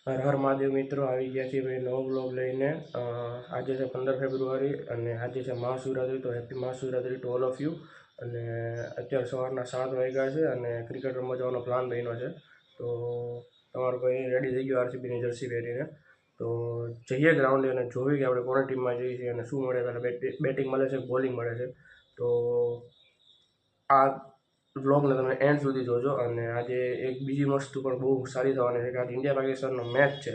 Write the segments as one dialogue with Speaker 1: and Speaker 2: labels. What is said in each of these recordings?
Speaker 1: હર હર મહાદેવ મિત્રો, આવી ગયા છીએ ભાઈ નવો બ્લોગ લઈને। આજે છે 15 ફેબ્રુઆરી અને આજે છે મહાશિવરાત્રી। તો happy Mahashivratri to all of you. અને અત્યારે સવારના 7 વાગ્યા છે અને ક્રિકેટ રમવા જવાનો પ્લાન બન્યો છે। તો તમારો ભાઈ રેડી થઈ ગયો આરસીબીની જર્સી પહેરીને। તો જઈએ ગ્રાઉન્ડે અને જોઈએ કે આપણે કોની ટીમમાં જઈએ છીએ અને શું મળે, પહેલાં બેટિંગ મળે છે, બોલિંગ મળે છે। તો આ વ્લોગને તમે એન્ડ સુધી જોજો। અને આજે એક બીજી વસ્તુ પણ બહુ સારી થવાની છે કે આજે ઇન્ડિયા પાકિસ્તાનનો મેચ છે।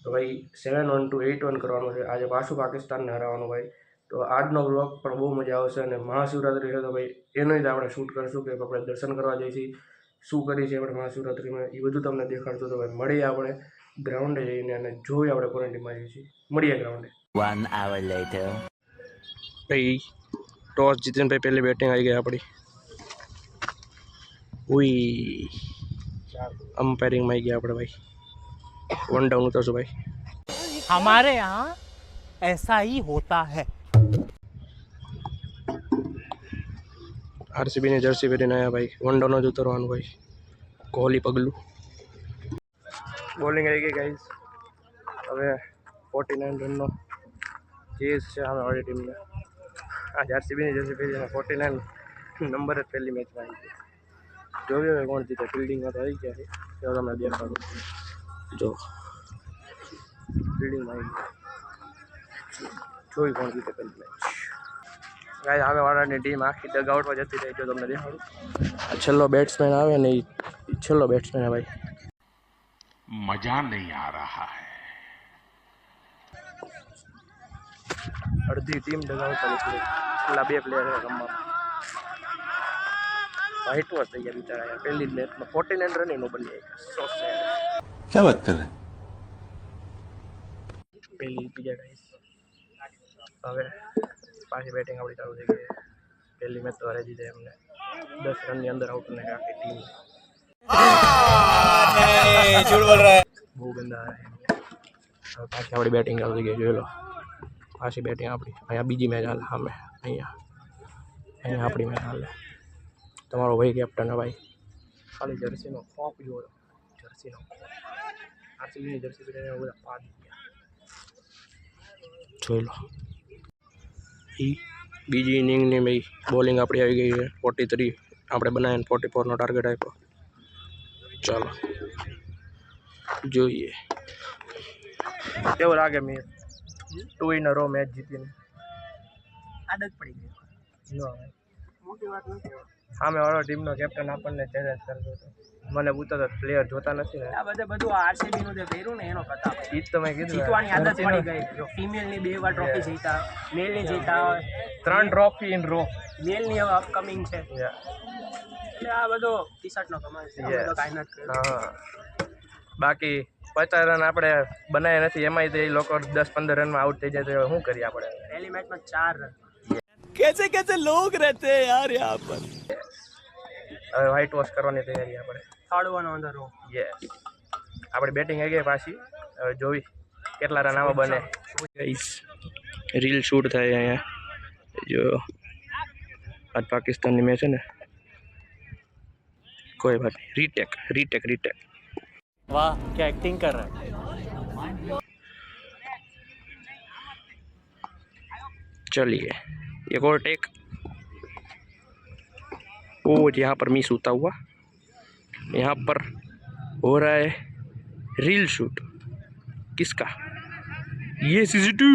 Speaker 1: તો ભાઈ 7-1 to 8-1 કરવાનું છે। આજે પાછું પાકિસ્તાનને હરાવવાનું ભાઈ। તો આજનો વ્લોગ પણ બહુ મજા આવશે અને મહાશિવરાત્રી છે તો ભાઈ એનું જ આપણે શૂટ કરીશું કે આપણે દર્શન કરવા જઈએ છીએ, શું કરીએ છીએ આપણે મહાશિવરાત્રીમાં, એ બધું તમને દેખાડશું। તો ભાઈ મળીએ આપણે ગ્રાઉન્ડે જઈને અને જોઈએ આપણે કોની ટીમમાં જઈએ છીએ। મળીએ ગ્રાઉન્ડે।
Speaker 2: 1 hour later.
Speaker 1: ભાઈ ટોસ જીતીને ભાઈ પહેલી બેટિંગ આવી ગઈ આપણી। ઉઈ अंपायरिंग में गया अपने भाई 1 डाउन उतरसो भाई।
Speaker 3: हमारे यहाँ ऐसा ही होता है।
Speaker 1: आरसीबी ने जर्सी पहरीने आया भाई 1 डाउन ज उतरवानुं भाई। कोहली पगलू बॉलिंग आई गई गाइस। हवे 49 रन चेस है हमारी टीम ने। आज आरसीबी ने जर्सी पहरीने 49 नंबर पहली मैच में आई गई। जो भी कौन जीते फील्डिंग में तो आई गया है तो मैं देखा जो फील्डिंग में आई गया जो भी कौन जीते पहली मैच। गाइस आवे वाळानी टीम आखी डगआउट में जती रही जो तुमने देखाडું। आ छेल्लो बैट्समैन आवे ने छेल्लो बैट्समैन है भाई।
Speaker 4: मजा नहीं आ रहा है।
Speaker 1: अर्धी टीम डगआउट में जती रही। छेल्ला 2 प्लेयर है रमवा। वाइट वॉश થઈ ગયા બિચારા યાર। પહેલી મેચ में 49 रन નો બની ગયા।
Speaker 2: क्या बात कर रहे हैं?
Speaker 1: પહેલી બીજા ગાઈસ હવે પાછી બેટિંગ આપણી ચાલુ થઈ ગઈ છે। પહેલી મેચ તો હારી દીધી એમને 10 રનની અંદર આઉટ કરને આખી ટીમ।
Speaker 3: झूठ बोल रहा है।
Speaker 1: બહુ ગંદા હવે પાછી આપણી બેટિંગ ચાલુ થઈ ગઈ। જોઈ લો પાછી બેટિંગ આપણી। અહીંયા બીજી મેચ હાલે સામે। અહીંયા આપણી મેચ હાલે। તમારો ભાઈ કેપ્ટન है भाई। ખાલી જર્સીનો ખોફ જોયો, જર્સીનો આરસીબીની જર્સી પહેરીને બધા પાડી ગયા। જોઈ લો બીજી ઇનિંગની ભાઈ બોલિંગ આપણી આવી ગઈ છે 43। આપણે બનાવીને 44નો ટાર્ગેટ આપ્યો। ચાલો જોઈએ કેવું લાગે match. 2 in a row match જીતીને
Speaker 3: आदत पड़ी गई। मोटी बात नहीं।
Speaker 1: સામે વાળો ટીમનો કેપ્ટન આપણને ચેલેન્જ કરતો હતો। મને પૂછતો પ્લેયર જોતા નથી ને।
Speaker 3: આ બધું આરસીબી નું જે પહેર્યું ને એનો કથા
Speaker 1: ઈ જ તો મેં કીધું
Speaker 3: જીતવાની આદત પડી ગઈ। જો ફિમેલ ની 2 વાર ટ્રોફી જીતા, મેલ ની જીતા,
Speaker 1: 3 ટ્રોફી ઇન રો।
Speaker 3: મેલ ની હવે અપકમિંગ છે। એટલે આ બધો ટી-શર્ટ નો કમાલ છે। અમે તો કાઈ નથી કર્યું।
Speaker 1: હા બાકી 50 રન આપણે બનાવ્યા નથી એમાંય તે લોકો 10-15 રનમાં આઉટ થઈ જાય તો શું કરીએ આપણે।
Speaker 3: પહેલી મેચમાં 4 રન।
Speaker 2: कैसे कैसे लोग रहते हैं यार यहाँ पर।
Speaker 1: હવે વ્હાઇટ વોશ કરવાની તૈયારી આપણે।
Speaker 3: Third one on the row.
Speaker 1: Yes આપણી બેટિંગ આવી ગઈ પાછી। હવે જોઈ કેટલા રન આમાં બને। ગાઈસ રીલ શૂટ થાય અહીંયા જો। આજ પાકિસ્તાનની મેચ છે ને। કોઈ બાત નહીં, રીટેક।
Speaker 3: वाह क्या एक्टिंग कर रहा है।
Speaker 1: चलिए एक और टेक। ओ यहाँ पर मिस होता हुआ, यहाँ पर हो रहा है रील शूट। किसका? ये सीज़न 2।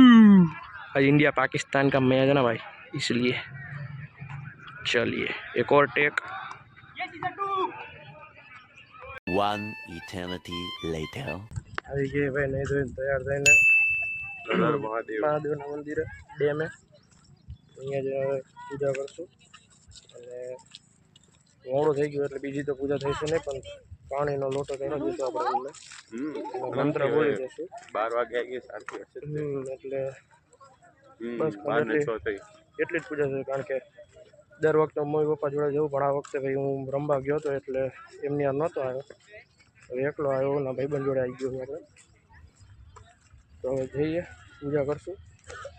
Speaker 1: आज इंडिया पाकिस्तान का मैच है ना भाई, इसलिए चलिए एक और टेक।
Speaker 2: One eternity later.
Speaker 1: આવી ગઈ ભાઈ નહીં ધોઈને તૈયાર થઈને મહાદેવના મંદિરે ડેમે। અહીંયા જ પૂજા કરશું અને મોડું થઈ ગયું એટલે બીજી તો પૂજા થઈશે નહીં, પણ પાણીનો લોટો ચડાવી દીધો આપણે એમને મંત્ર બોલી દઈશું।
Speaker 4: 12 વાગે આવી સાચી
Speaker 1: એટલે બસ એટલી જ પૂજા છે। કારણ કે દર વખતે મમ્મી પપ્પા જોડે જવું, પણ આ વખતે ભાઈ હું રમવા ગયો હતો એટલે એમની આ નહોતો આવ્યો। હવે એકલો આવ્યો ને ભાઈબંધ જોડે આવી ગયો આપણે। તો હવે જઈએ પૂજા કરશું।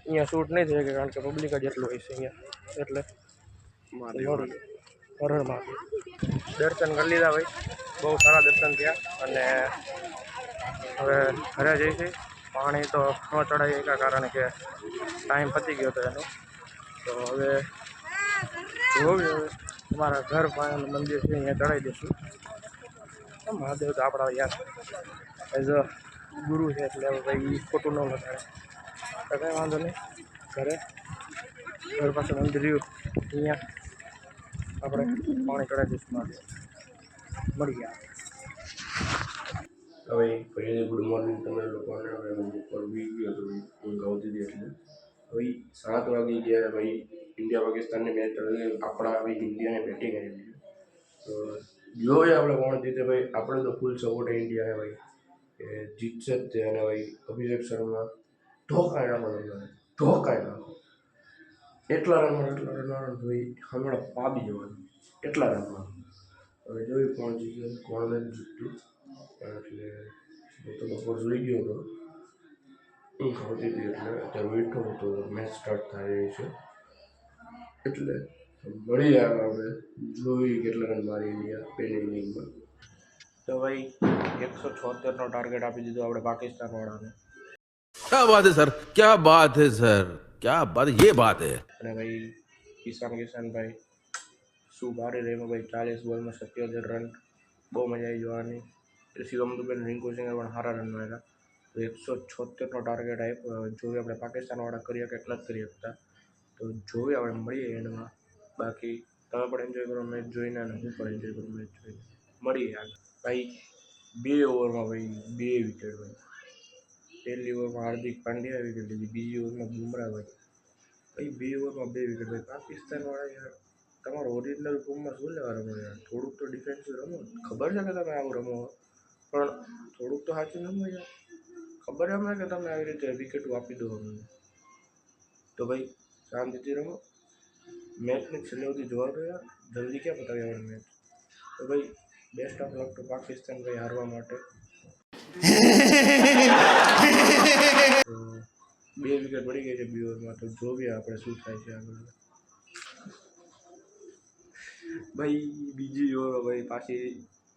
Speaker 1: અહીંયા શૂટ નહીં થાય કારણ કે પબ્લિક જ એટલું હોય છે અહીંયા, એટલે હર મહાદેવ। દર્શન કરી લીધા ભાઈ, બહુ સારા દર્શન થયા અને હવે ઘરે જઈશે. પાણી તો ન ચડાવી શક્યા કારણ કે ટાઈમ પતી ગયો હતો એનો. તો હવે જોવી હવે અમારા ઘર પાસેનું મંદિર છે અહીંયા ચડાવી દઈશું. મહાદેવ તો આપણા યાર એઝ અ ગુરુ છે એટલે હવે ભાઈ ખોટું ન લગાડે તો કંઈ વાંધો નહીં. ઘર પાસે મંદિર રહ્યું અહીંયા આપણે પાણી ચડાવી દઈશું મહાદેવ. મળી ગયા. હવે ફરી ગુડ મોર્નિંગ તમે લોકોને. હવે હું ઉપર બી ગયો હતો ઊંઘ આવતી હતી એટલે હવે 7 વાગી ગયા. ભાઈ ઇન્ડિયા પાકિસ્તાનની મેચ આપણા હવે ઇન્ડિયાને બેટિંગ આવી ગઈ. તો જોઈએ આપણે કોણ જીતે. ભાઈ આપણે તો ફૂલ સપોર્ટ ઇન્ડિયાને ભાઈ કે જીતશે જ તે. અને ભાઈ અભિષેક શર્મા ઢોકાઈ નાખો ઢોકાઈ નાખો. એટલા રન ભાઈ હમણાં પાબી જવાનું એટલા રનમાં. હવે જોયું કોણ જીતે કોણ નથી જીત્યું. એટલે હું તો બપોર જોઈ ગયો હતો ઊંઘ આવતી હતી એટલે અત્યારે બેઠો હતો. મેચ સ્ટાર્ટ થાય રહી છે એટલે મળી આવે આપણે જોઈ કેટલા રન મારી ઇન્ડિયા પહેલી ઇનિંગમાં. તો ભાઈ 176નો ટાર્ગેટ આપી દીધો આપણે પાકિસ્તાનવાળાને.
Speaker 2: क्या बात है सर, क्या बात है સર, क्या बात, ये બાત है.
Speaker 1: અને ભાઈ કિશનભાઈ શું ભારે રમ્યો ભાઈ. 40 બોલમાં 77 રન. બહુ મજા આવી જોવાની. શિવમ દુબે રિંકુ સિંગે પણ સારા રન માર્યા. તો 176નો ટાર્ગેટ આપ્યો. જોઈએ આપણે પાકિસ્તાનવાળા કરીએ કે એટલા જ કરી શકતા. તો જોઈએ આપણે મળીએ એન્ડમાં. બાકી તમે પણ એન્જોય કરો મેચ જોઈને અને હું પણ એન્જોય કરું મેચ જોઈને. મળીએ આગળ. ભાઈ 2 ઓવરમાં ભાઈ 2 વિકેટ ભાઈ. પહેલી ઓવરમાં હાર્દિક પાંડ્યા વિકેટ લીધી. બીજી ઓવરમાં બુમરાહ ભાઈ 2 ઓવરમાં 2 વિકેટ ભાઈ. પાકિસ્તાનવાળા યાર તમારો ઓરિજિનલ ફોર્મમાં શું લેવા રમો યાર. થોડુંક તો ડિફેન્સિવ રમો. ખબર છે કે તમે આવું રમો પણ થોડુંક તો સાચું રમો યાર. ખબર અમને કે તમે આવી રીતે વિકેટો આપી દો અમને. તો ભાઈ શાંતિથી રમો. મેચને છેલ્લે સુધી જોવા દો યાર. જલ્દી ક્યાં પતાવી આપણે મેચ. તો ભાઈ best of luck to Pakistan ભાઈ હારવા માટે. તો 2 વિકેટ પડી ગઈ છે 2 ઓવરમાં. તો જોઈએ આપણે શું થાય છે આગળ. ભાઈ બીજી ઓવર ભાઈ પાછી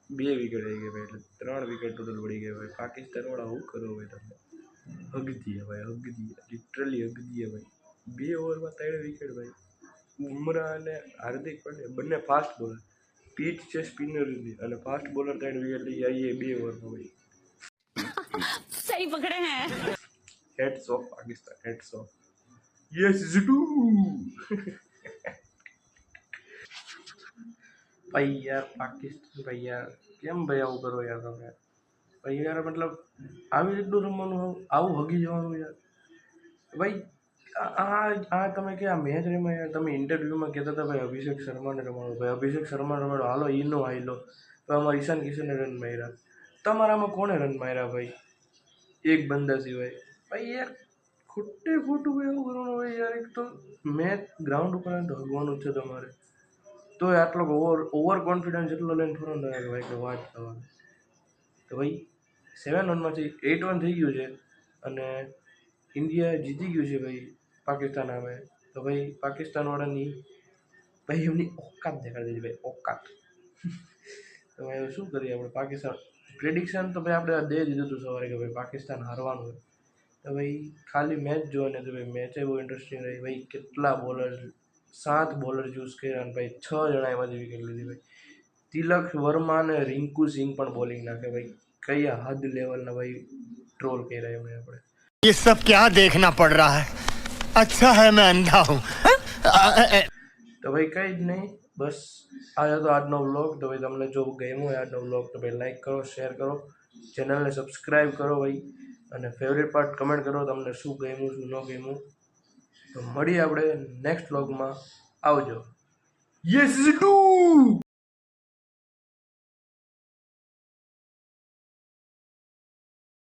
Speaker 1: 2 વિકેટ આવી ગઈ ભાઈ. એટલે 3 વિકેટ ટોટલ પડી ગઈ ભાઈ. પાકિસ્તાનવાળા શું કરો ભાઈ તમે. હગદીએ ભાઈ હગદીએ લિટરલી હગદીએ ભાઈ. 2 ઓવરમાં 3 વિકેટ ભાઈ. બુમરાહ અને હાર્દિક પંડ્યા બંને ફાસ્ટ બોલર. પીચ છે સ્પિનરની અને ફાસ્ટ બોલર 3 વિકેટ લઈ આવીએ 2 ઓવરમાં ભાઈ.
Speaker 5: सही पकड़े हैं.
Speaker 1: Hats of Pakistan hats of. Yes two ભાઈ યાર પાકિસ્તાન ભાઈ યાર કેમ ભાઈ આવું કરો યાર તમે. ભાઈ યાર મતલબ આવી રીતનું રમવાનું આવું હગી જવાનું યાર. ભાઈ આ તમે કે આ મેચ રમ્યા યાર. તમે ઇન્ટરવ્યૂમાં કહેતા હતા ભાઈ અભિષેક શર્માને રમાડો. ભાઈ અભિષેક શર્મા રમાડો હાલો ઈનો હાઈલો. તો આમાં ઈશાન કિશને રન માર્યા. તમારામાં કોણે રન માર્યા ભાઈ એક બંદા સિવાય. ભાઈ યાર ખોટું ભાઈ એવું કરવાનું હોય યાર. એક તો મેચ ગ્રાઉન્ડ ઉપર તો હગવાનું જ છે તમારે. તો આટલો ઓવર કોન્ફિડન્સ એટલો લઈને થોડો ન આવે ભાઈ કે વાત થવાની. તો ભાઈ 7 રનમાંથી 8 રન થઈ ગયું છે અને ઇન્ડિયા જીતી ગયું છે ભાઈ પાકિસ્તાન સામે. તો ભાઈ પાકિસ્તાનવાળાની ભાઈ એમની ઓકાત દેખાડી દીધી ભાઈ ઓકાત. તો ભાઈ શું કરીએ આપણે. પાકિસ્તાન પ્રેડિક્શન તો ભાઈ આપણે દે દીધું હતું સવારે કે ભાઈ પાકિસ્તાન હારવાનું હોય. તો ભાઈ ખાલી મેચ જોવાની તો ભાઈ મેચે બહુ ઇન્ટરેસ્ટિંગ રહી ભાઈ. કેટલા બોલર 7 બોલર ચૂઝ કર્યા અને ભાઈ 6 જણા એમાંથી વિકેટ લીધી ભાઈ. તિલક વર્મા અને રિંકુ સિંહ પણ બોલિંગ નાખે ભાઈ. કયા હદ લેવલના ભાઈ ટ્રોલ કર્યા એમણે આપણે.
Speaker 6: ये सब क्या देखना पड़ रहा है. अच्छा है मैं अंधा हूँ.
Speaker 1: તો ભાઈ કંઈ જ નહીં બસ આ હતો આજનો વ્લોગ. તો ભાઈ તમને જો ગમ્યો હોય આજનો વ્લોગ તો ભાઈ લાઈક કરો શેર કરો ચેનલને સબસ્ક્રાઈબ કરો ભાઈ. અને ફેવરેટ પાર્ટ કમેન્ટ કરો તમને શું ગમ્યું શું ન ગમ્યું. તો મળીએ આપણે નેક્સ્ટ વ્લોગમાં. આવજો. Yes two